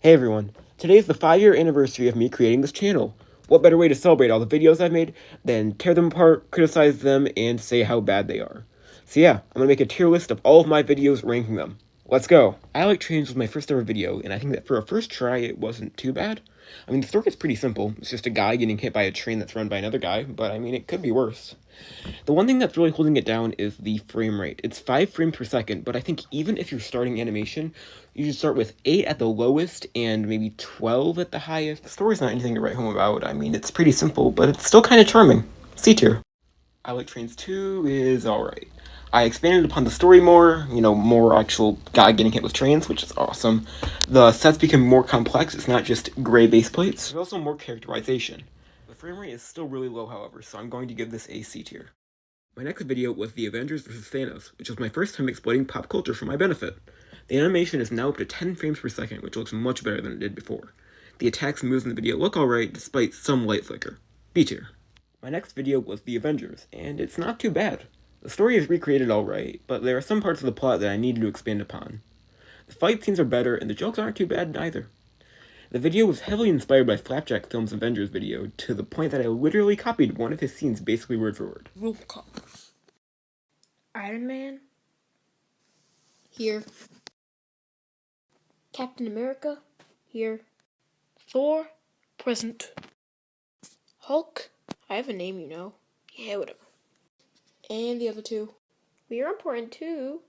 Hey everyone, today is the 5-year anniversary of me creating this channel. What better way to celebrate all the videos I've made than tear them apart, criticize them, and say how bad they are. So yeah, I'm gonna make a tier list of all of my videos, ranking them. Let's go! I Like Trains was my first ever video, and I think that for a first try it wasn't too bad. I mean, the story is pretty simple. It's just a guy getting hit by a train that's run by another guy, but I mean, it could be worse. The one thing that's really holding it down is the frame rate. It's 5 frames per second, but I think even if you're starting animation, you should start with 8 at the lowest and maybe 12 at the highest. The story's not anything to write home about. I mean, it's pretty simple, but it's still kind of charming. C tier. I Like Trains 2 is alright. I expanded upon the story more, more actual guy getting hit with trains, which is awesome. The sets become more complex, it's not just gray base plates. There's also more characterization. The frame rate is still really low, however, so I'm going to give this a C tier. My next video was the Avengers vs. Thanos, which was my first time exploiting pop culture for my benefit. The animation is now up to 10 frames per second, which looks much better than it did before. The attacks and moves in the video look alright, despite some light flicker. B tier. My next video was the Avengers, and it's not too bad. The story is recreated alright, but there are some parts of the plot that I needed to expand upon. The fight scenes are better, and the jokes aren't too bad either. The video was heavily inspired by Flapjack Films' Avengers video, to the point that I literally copied one of his scenes basically word for word. Roll call. Iron Man. Here. Captain America. Here. Thor. Present. Hulk. I have a name, you know. Yeah, whatever. And the other two. Well, you're important too.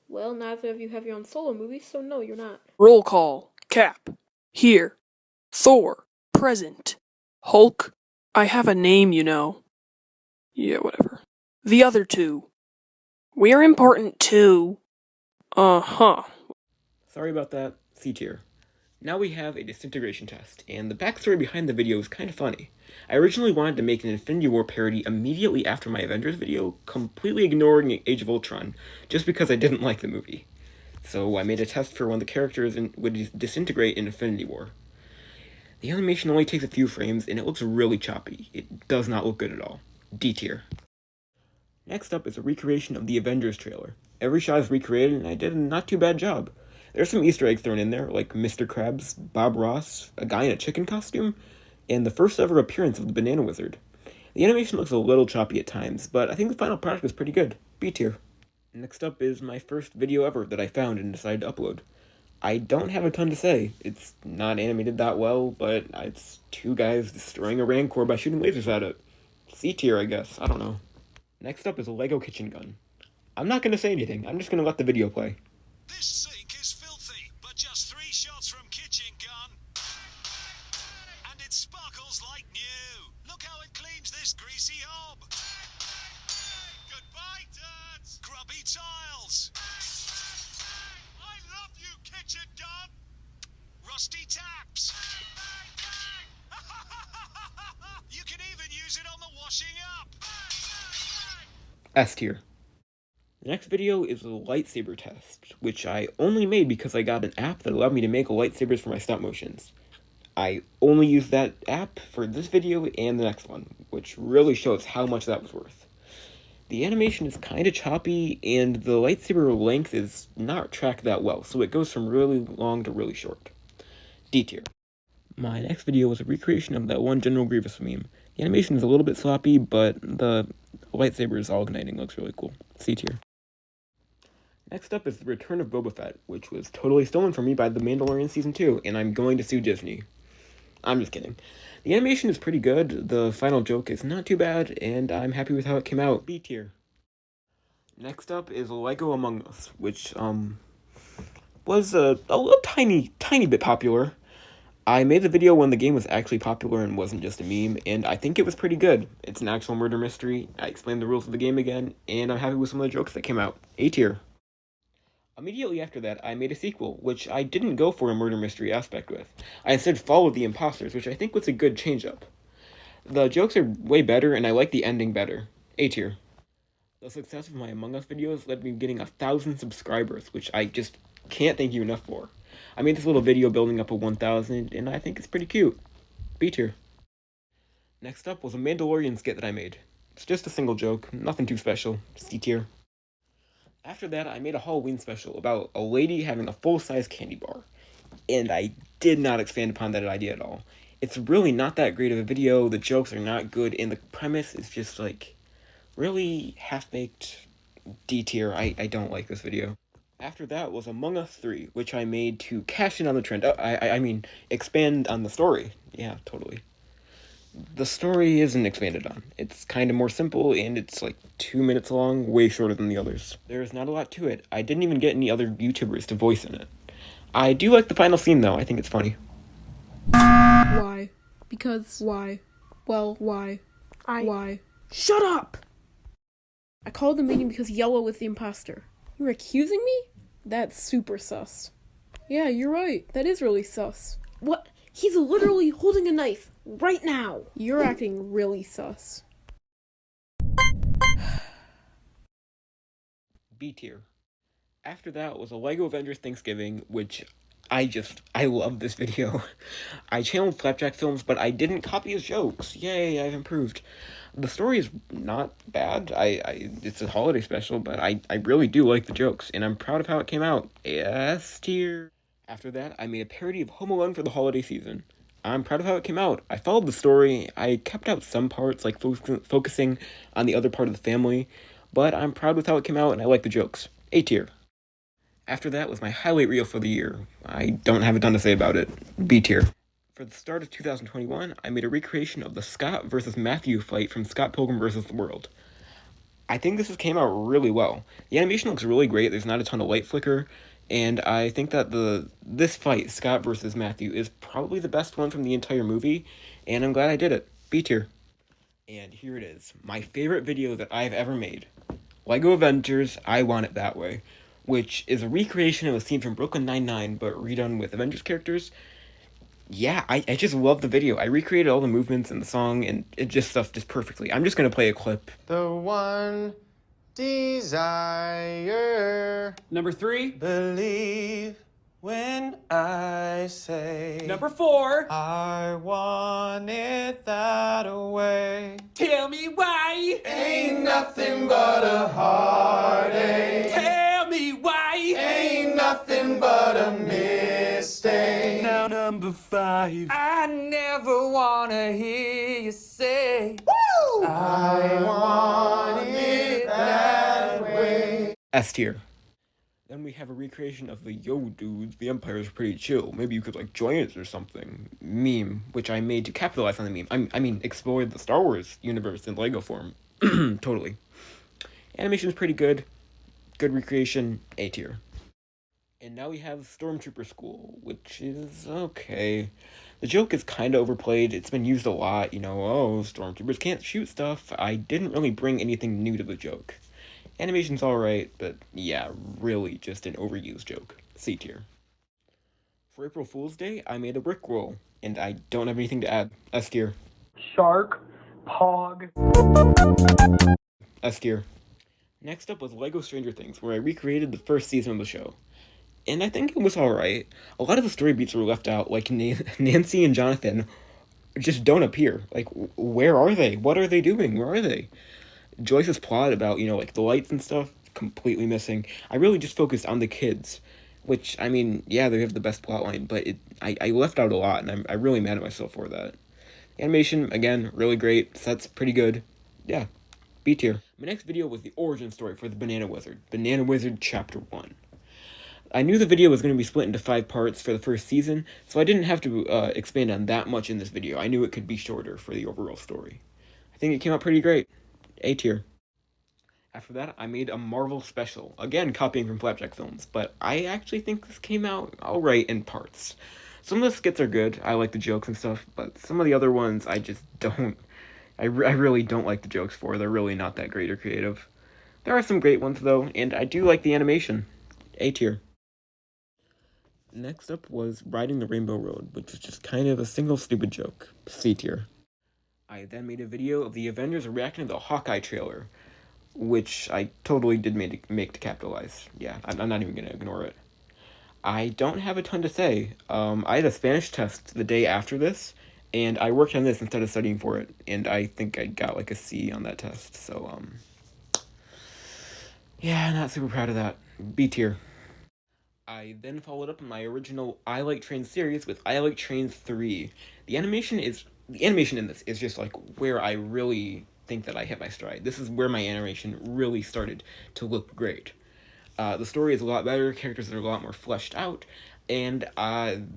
Well, neither of you have your own solo movies, so no, you're not. Roll call. Cap. Here. Thor. Present. Hulk. I have a name, you know. Yeah, whatever. The other two. We're important too. Uh-huh. Sorry about that, C tier. Now we have a disintegration test, and the backstory behind the video is kind of funny. I originally wanted to make an Infinity War parody immediately after my Avengers video, completely ignoring Age of Ultron, just because I didn't like the movie. So I made a test for when the characters would disintegrate in Infinity War. The animation only takes a few frames, and it looks really choppy. It does not look good at all. D tier. Next up is a recreation of the Avengers trailer. Every shot is recreated, and I did a not too bad job. There's some Easter eggs thrown in there, like Mr. Krabs, Bob Ross, a guy in a chicken costume, and the first ever appearance of the Banana Wizard. The animation looks a little choppy at times, but I think the final product is pretty good. B tier. Next up is my first video ever that I found and decided to upload. I don't have a ton to say. It's not animated that well, but it's two guys destroying a Rancor by shooting lasers at it. C tier, I guess. I don't know. Next up is a Lego kitchen gun. I'm not going to say anything. I'm just going to let the video play. This sink is filthy, but just 3 shots from kitchen gun, and it sparkles like new. Look how it cleans this greasy hob. Goodbye, dirt. Grubby tiles. I love you, kitchen gun. Rusty taps. You can even use it on the washing up. S tier. The next video is a lightsaber test, which I only made because I got an app that allowed me to make lightsabers for my stop motions. I only used that app for this video and the next one, which really shows how much that was worth. The animation is kind of choppy, and the lightsaber length is not tracked that well, so it goes from really long to really short. D tier. My next video was a recreation of that one General Grievous meme. The animation is a little bit sloppy, but the lightsaber is all igniting, looks really cool. C tier. Next up is The Return of Boba Fett, which was totally stolen from me by The Mandalorian Season 2, and I'm going to sue Disney. I'm just kidding. The animation is pretty good, the final joke is not too bad, and I'm happy with how it came out. B tier. Next up is Lego Among Us, which, was a little tiny bit popular. I made the video when the game was actually popular and wasn't just a meme, and I think it was pretty good. It's an actual murder mystery, I explained the rules of the game again, and I'm happy with some of the jokes that came out. A tier. Immediately after that, I made a sequel, which I didn't go for a murder mystery aspect with. I instead followed the imposters, which I think was a good change-up. The jokes are way better, and I like the ending better. A tier. The success of my Among Us videos led me getting 1,000 subscribers, which I just can't thank you enough for. I made this little video building up to 1,000, and I think it's pretty cute. B tier. Next up was a Mandalorian skit that I made. It's just a single joke, nothing too special. C tier. After that, I made a Halloween special about a lady having a full-size candy bar. and I did not expand upon that idea at all. It's really not that great of a video, the jokes are not good, and the premise is just, like, really half-baked D tier. I don't like this video. After that was Among Us 3, which I made to cash in on the trend. I mean, expand on the story. Yeah, totally. The story isn't expanded on. It's kind of more simple, and it's like 2 minutes long, way shorter than the others. There's not a lot to it. I didn't even get any other YouTubers to voice in it. I do like the final scene, though. I think it's funny. Why? Because why? Well, why? Why? Shut up! I called the meeting because Yellow is the imposter. You're accusing me? That's super sus. Yeah, you're right. That is really sus. What? He's literally holding a knife right now. You're acting really sus. B tier. After that was a LEGO Avengers Thanksgiving, which I love this video. I channeled Flapjack Films, but I didn't copy his jokes. Yay, I've improved. The story is not bad. It's a holiday special, but I really do like the jokes, and I'm proud of how it came out. S tier. After that, I made a parody of Home Alone for the holiday season. I'm proud of how it came out. I followed the story. I kept out some parts, like focusing on the other part of the family, but I'm proud with how it came out, and I like the jokes. A tier. After that was my highlight reel for the year. I don't have a ton to say about it. B tier. For the start of 2021, I made a recreation of the Scott versus Matthew fight from Scott Pilgrim vs. the World. I think this came out really well. The animation looks really great, there's not a ton of light flicker, and I think that this fight, Scott versus Matthew, is probably the best one from the entire movie, and I'm glad I did it. B tier. And here it is, my favorite video that I've ever made. LEGO Avengers I Want It That Way, which is a recreation of a scene from Brooklyn Nine-Nine, but redone with Avengers characters. Yeah, I just love the video. I recreated all the movements in the song, and it just perfectly. I'm just gonna play a clip. The one desire. Number 3. Believe when I say. Number 4. I want it that way. Tell me why. Ain't nothing but a heartache. Tell me why. Ain't nothing but a mistake. Now number 5. I never wanna hear you say. Woo! I want it that way. S tier. Then we have a recreation of the "Yo dudes, the Empire's pretty chill. Maybe you could like join us or something" meme, which I made to capitalize on the meme. I mean, explore the Star Wars universe in LEGO form. Totally. Animation's pretty good. Good recreation. A tier. And now we have Stormtrooper School, which is okay. The joke is kind of overplayed. It's been used a lot, oh, Stormtroopers can't shoot stuff. I didn't really bring anything new to the joke. Animation's alright, but yeah, really just an overused joke. C tier. For April Fool's Day, I made a Rickroll, and I don't have anything to add. S tier. Shark, Pog. S tier. Next up was LEGO Stranger Things, where I recreated the first season of the show. And I think it was alright. A lot of the story beats were left out, like Nancy and Jonathan just don't appear. Like, where are they? What are they doing? Where are they? Joyce's plot about, like, the lights and stuff, completely missing. I really just focused on the kids, which, I mean, yeah, they have the best plotline, but I left out a lot, and I'm really mad at myself for that. Animation, again, really great. Set's pretty good. Yeah, B tier. My next video was the origin story for the Banana Wizard. Banana Wizard Chapter 1. I knew the video was going to be split into 5 parts for the first season, so I didn't have to expand on that much in this video. I knew it could be shorter for the overall story. I think it came out pretty great. A tier. After that, I made a Marvel special. Again, copying from Flapjack Films, but I actually think this came out alright in parts. Some of the skits are good, I like the jokes and stuff, but some of the other ones I just don't. I really don't like the jokes for. They're really not that great or creative. There are some great ones though, and I do like the animation. A tier. Next up was Riding the Rainbow Road, which was just kind of a single stupid joke. C tier. I then made a video of the Avengers reacting to the Hawkeye trailer, which I totally did make to capitalize. Yeah, I'm not even going to ignore it. I don't have a ton to say. I had a Spanish test the day after this, and I worked on this instead of studying for it, and I think I got like a C on that test, so, yeah, not super proud of that. B tier. I then followed up on my original I Like Trains series with I Like Trains 3. The animation in this is just like where I really think that I hit my stride. This is where my animation really started to look great. The story is a lot better, characters are a lot more fleshed out, and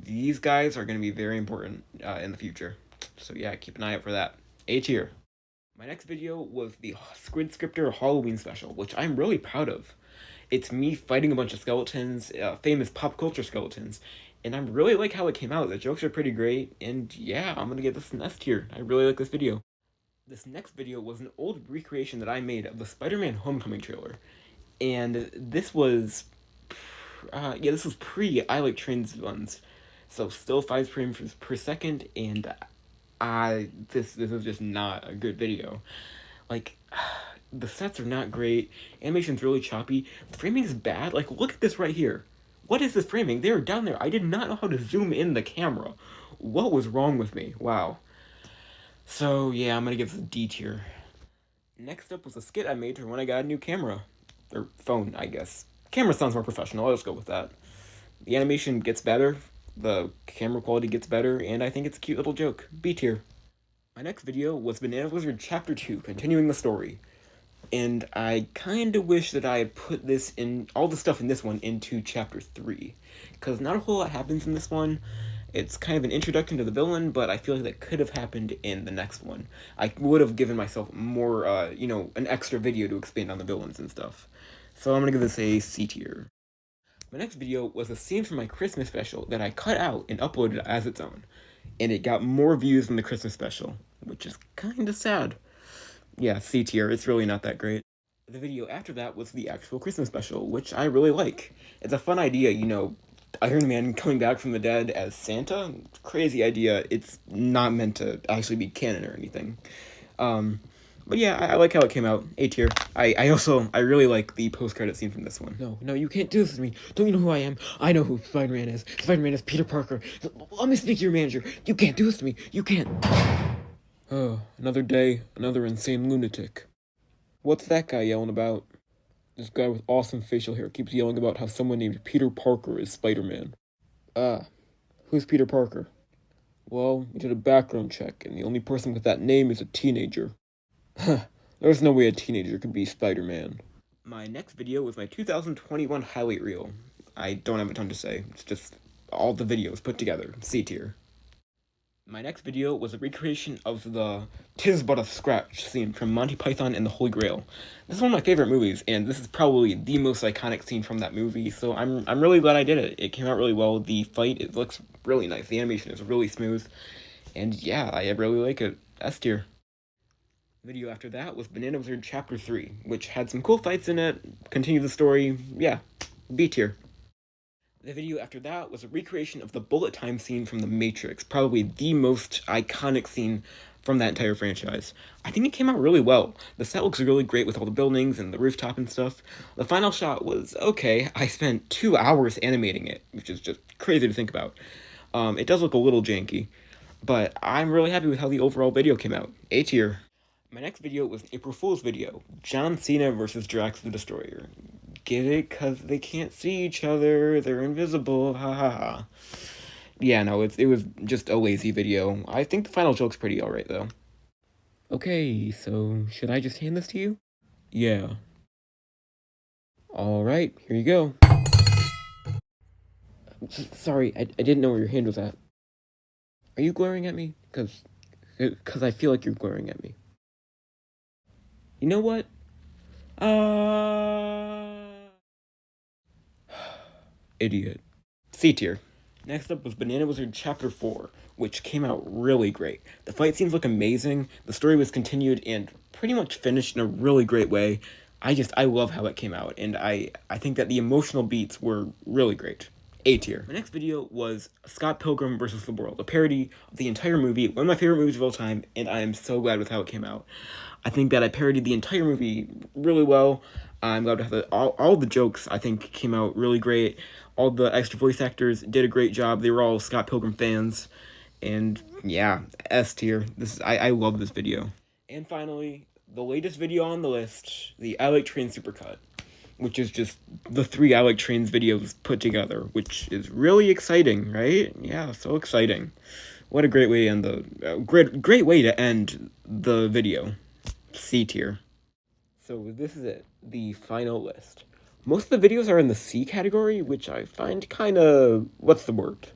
these guys are going to be very important in the future. So yeah, keep an eye out for that. A tier. My next video was the Squidscripter Halloween special, which I'm really proud of. It's me fighting a bunch of skeletons, famous pop culture skeletons, and I really like how it came out. The jokes are pretty great, and yeah, I'm gonna give this an S tier. I really like this video. This next video was an old recreation that I made of the Spider-Man Homecoming trailer, and this was, this was pre I Like Trains ones, so still 5 frames per second, and this is just not a good video. Like, the sets are not great, animation's really choppy, the framing is bad. Like, look at this right here. What is this framing? They are down there. I did not know how to zoom in the camera. What was wrong with me? Wow. So, yeah, I'm gonna give this a D tier. Next up was a skit I made for when I got a new camera. Or phone, I guess. Camera sounds more professional, I'll just go with that. The animation gets better, the camera quality gets better, and I think it's a cute little joke. B tier. My next video was Banana Blizzard Chapter 2, continuing the story. And I kinda wish that I had put this in, all the stuff in this one, into Chapter 3. Because not a whole lot happens in this one. It's kind of an introduction to the villain, but I feel like that could have happened in the next one. I would have given myself more, an extra video to expand on the villains and stuff. So I'm gonna give this a C tier. My next video was a scene from my Christmas special that I cut out and uploaded as its own. And it got more views than the Christmas special, which is kinda sad. Yeah, C tier, it's really not that great. The video after that was the actual Christmas special, which I really like. It's a fun idea, Iron Man coming back from the dead as Santa. Crazy idea. It's not meant to actually be canon or anything. But yeah, I like how it came out. A tier. I really like the post-credit scene from this one. No, you can't do this to me. Don't you know who I am? I know who Spider-Man is. Spider-Man is Peter Parker. Let me speak to your manager. You can't do this to me. You can't. Oh, another day, another insane lunatic. What's that guy yelling about? This guy with awesome facial hair keeps yelling about how someone named Peter Parker is Spider-Man. Who's Peter Parker? Well, we did a background check, and the only person with that name is a teenager. There's no way a teenager could be Spider-Man. My next video was my 2021 highlight reel. I don't have a ton to say. It's just all the videos put together. C tier. My next video was a recreation of the "'Tis but a scratch" scene from Monty Python and the Holy Grail. This is one of my favorite movies, and this is probably the most iconic scene from that movie, so I'm really glad I did it. It came out really well. The fight, it looks really nice. The animation is really smooth, and yeah, I really like it. S tier. The video after that was Banana Blizzard Chapter 3, which had some cool fights in it, continued the story, yeah, B tier. The video after that was a recreation of the bullet time scene from The Matrix, probably the most iconic scene from that entire franchise. I think it came out really well. The set looks really great with all the buildings and the rooftop and stuff. The final shot was okay. I spent 2 hours animating it, which is just crazy to think about. It does look a little janky, but I'm really happy with how the overall video came out. A tier. My next video was an April Fool's video, John Cena versus Drax the Destroyer. Get it? Because they can't see each other, they're invisible, ha ha ha. Yeah, no, it was just a lazy video. I think the final joke's pretty alright, though. Okay, so should I just hand this to you? Yeah. Alright, here you go. Sorry, I didn't know where your hand was at. Are you glaring at me? Because I feel like you're glaring at me. You know what? Idiot. C tier. Next up was Banana Blizzard Chapter 4, which came out really great. The fight scenes look amazing, the story was continued and pretty much finished in a really great way. I love how it came out, and I think that the emotional beats were really great. A tier. My next video was Scott Pilgrim vs. the World, a parody of the entire movie, one of my favorite movies of all time, and I am so glad with how it came out. I think that I parodied the entire movie really well. I'm glad to have all the jokes, I think, came out really great. All the extra voice actors did a great job. They were all Scott Pilgrim fans. And yeah, S tier. I love this video. And finally, the latest video on the list, the I Like Trains Supercut. which is just the 3 I Like Trains videos put together, which is really exciting, right? Yeah, so exciting. What a great way to end the great way to end the video. C tier. So this is it, the final list. Most of the videos are in the C category, which I find kind of, what's the word?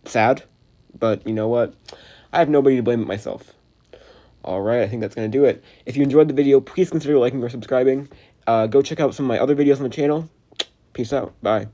Sad. But you know what? I have nobody to blame but myself. Alright, I think that's going to do it. If you enjoyed the video, please consider liking or subscribing. Go check out some of my other videos on the channel. Peace out. Bye.